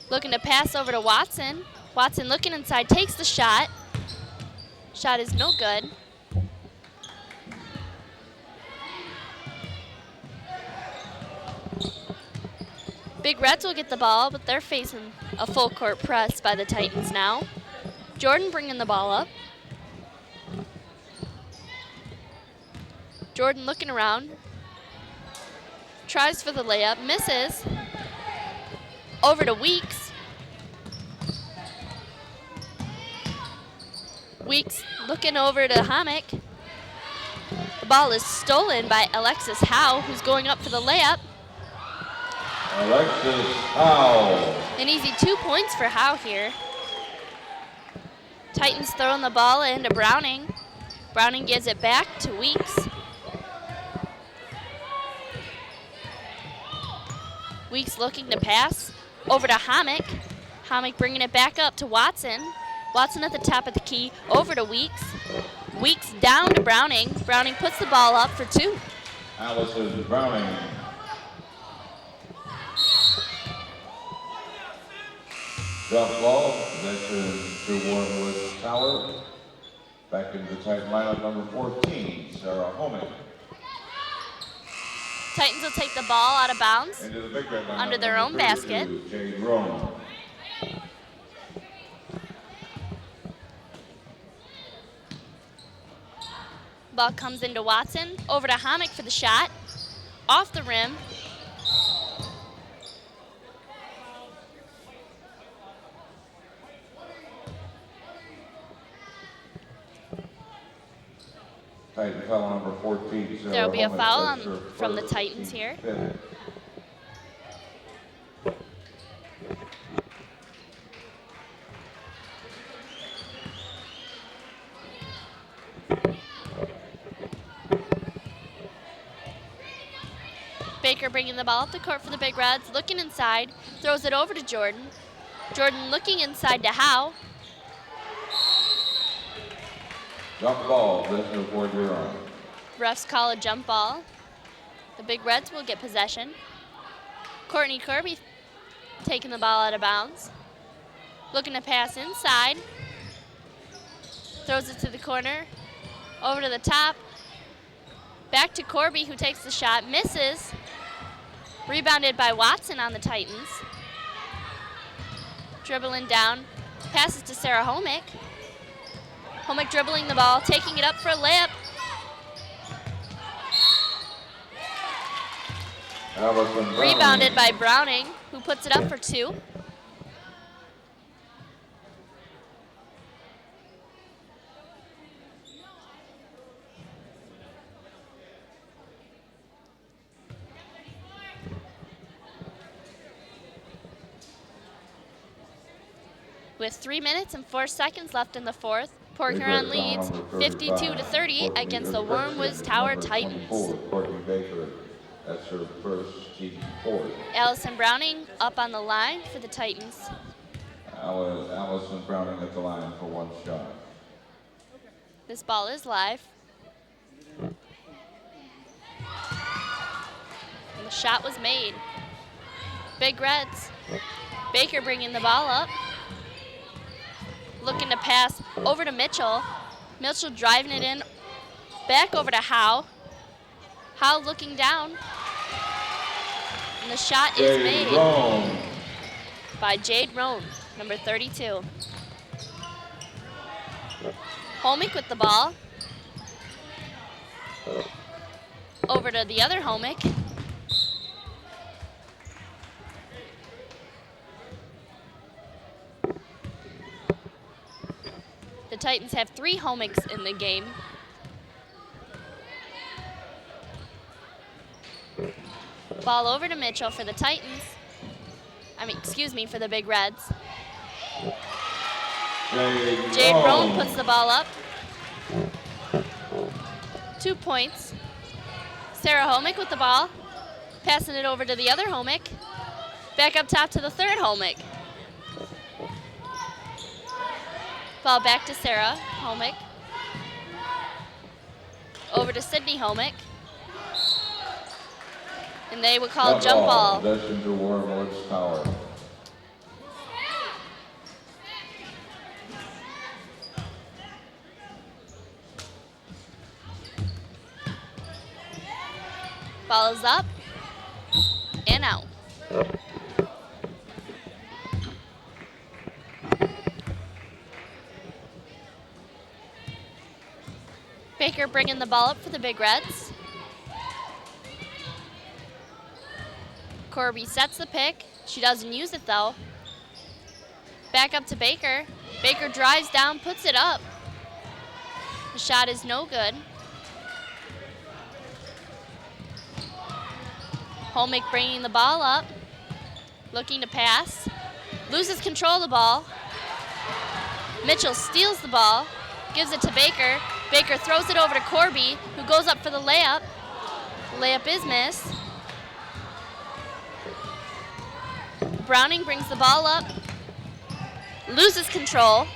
Looking to pass over to Watson. Watson looking inside, takes the shot. Shot is no good. Big Reds will get the ball, but they're facing a full court press by the Titans now. Jordan bringing the ball up. Jordan looking around. Tries for the layup, misses. Over to Weeks. Weeks looking over to Homick. The ball is stolen by Alexis Howe, who's going up for the layup. Alexis Howe. An easy 2 points for Howe here. Titans throwing the ball into Browning. Browning gives it back to Weeks. Weeks looking to pass over to Homick. Homick bringing it back up to Watson. Watson at the top of the key, over to Weeks. Weeks down to Browning. Browning puts the ball up for two. Allison Browning. Drop ball, possession to Warrenwood Tower. Back into the tight lineup, number 14, Sarah Homick. Titans will take the ball out of bounds Into the big red lineup, under their own basket. Jade Rome. Ball comes into Watson, over to Homick for the shot. off the rim. Titan foul number 14. There'll be a Sarah foul Holmes, that's her from the first, Titans team here. fifth. Baker bringing the ball up the court for the Big Reds, looking inside, throws it over to Jordan. Jordan looking inside to Howe. Jump ball, Listener for your on. Refs call a jump ball. The Big Reds will get possession. Courtney Kirby taking the ball out of bounds. Looking to pass inside. Throws it to the corner. Over to the top. Back to Corby, who takes the shot, misses. Rebounded by Watson on the Titans. Dribbling down, passes to Sarah Homick. Homick dribbling the ball, taking it up for a layup. Rebounded by Browning, who puts it up for two. With 3 minutes and 4 seconds left in the fourth, Port Huron leads 52-30 against the Wormwoods Tower Titans. Courtney Baker, that's her first, team fourth. Allison Browning up on the line for the Titans. Allison Browning at the line for one shot. This ball is live. And the shot was made. Big Reds. Baker bringing the ball up. Looking to pass over to Mitchell. Mitchell driving it in. Back over to Howe. Howe looking down. And the shot is made by Jade Roan, number 32. Homick with the ball. Over to the other Homick. The Titans have 3 Homicks in the game. Ball over to Mitchell for the Titans. For the Big Reds. Jade Roan puts the ball up. 2 points. Sarah Homick with the ball. Passing it over to the other Homick. Back up top to the third Homick. Ball back to Sarah Homick. Over to Sydney Homick. And they will call a jump ball. Possession to Wormwoods Tower. Ball is up and out. Baker bringing the ball up for the Big Reds. Corby sets the pick. She doesn't use it though. Back up to Baker. Baker drives down, puts it up. The shot is no good. Homick bringing the ball up. Looking to pass. Loses control of the ball. Mitchell steals the ball. Gives it to Baker. Baker throws it over to Corby, who goes up for the layup. The layup is missed. Browning brings the ball up. Loses control.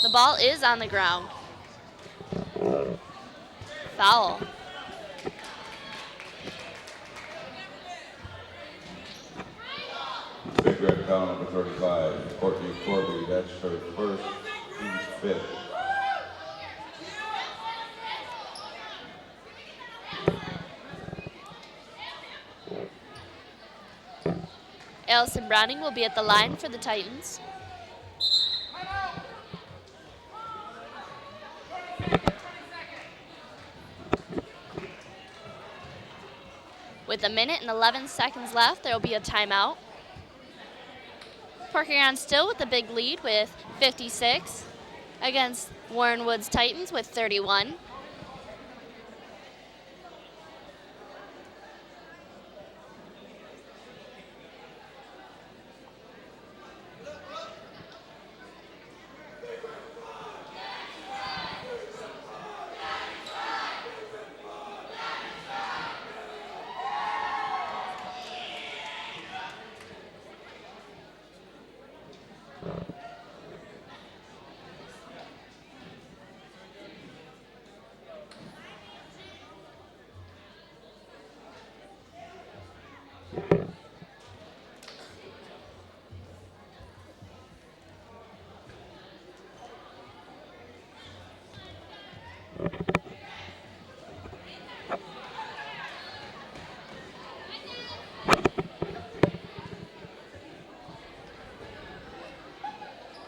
The ball is on the ground. Foul. Big Red foul number 35, Courtney Corby, that's her first, team's fifth. Allison Browning will be at the line for the Titans. With 1:11 left, there will be a timeout. Port Huron still with the big lead with 56 against Warren Woods Titans with 31.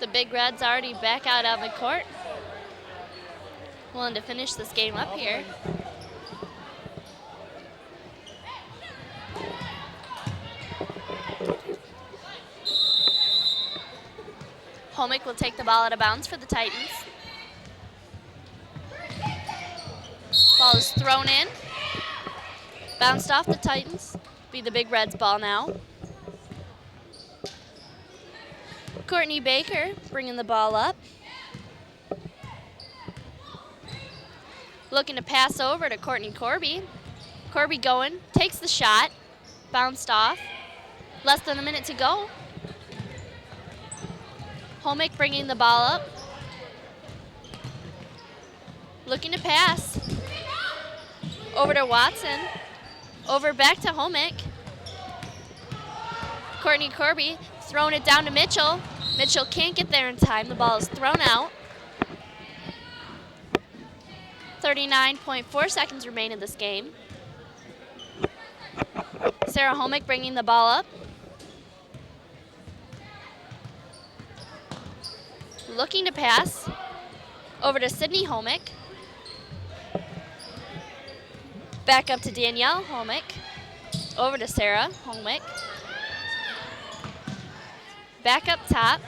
The Big Reds already back out on the court. Willing to finish this game up here. Homick will take the ball out of bounds for the Titans. Ball is thrown in. Bounced off the Titans. Be the Big Reds ball now. Courtney Baker bringing the ball up. Looking to pass over to Courtney Corby. Corby going, takes the shot. Bounced off. Less than a minute to go. Homick bringing the ball up. Looking to pass. Over to Watson. Over back to Homick. Courtney Corby throwing it down to Mitchell. Mitchell can't get there in time. The ball is thrown out. 39.4 seconds remain in this game. Sarah Homick bringing the ball up. Looking to pass. Over to Sydney Homick. Back up to Danielle Homick. Over to Sarah Homick. Back up top.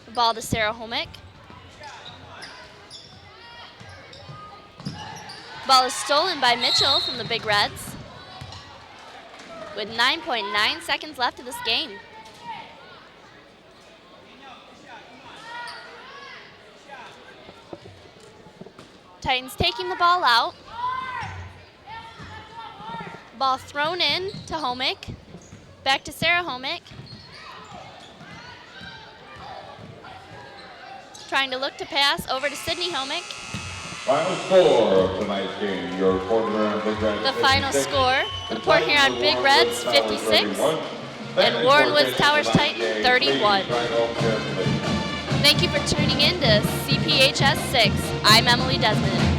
The ball to Sarah Homick. Ball is stolen by Mitchell from the Big Reds. With 9.9 seconds left of this game. Titans taking the ball out. Ball thrown in to Homick. Back to Sarah Homick. Trying to look to pass over to Sydney Homick. Final score of tonight's game. Your Port Huron Big Reds. The final score, the Port Huron Big Reds 56 and Warren Woods Towers Titan 31. Thank you for tuning in to CPHS 6. I'm Emily Desmond.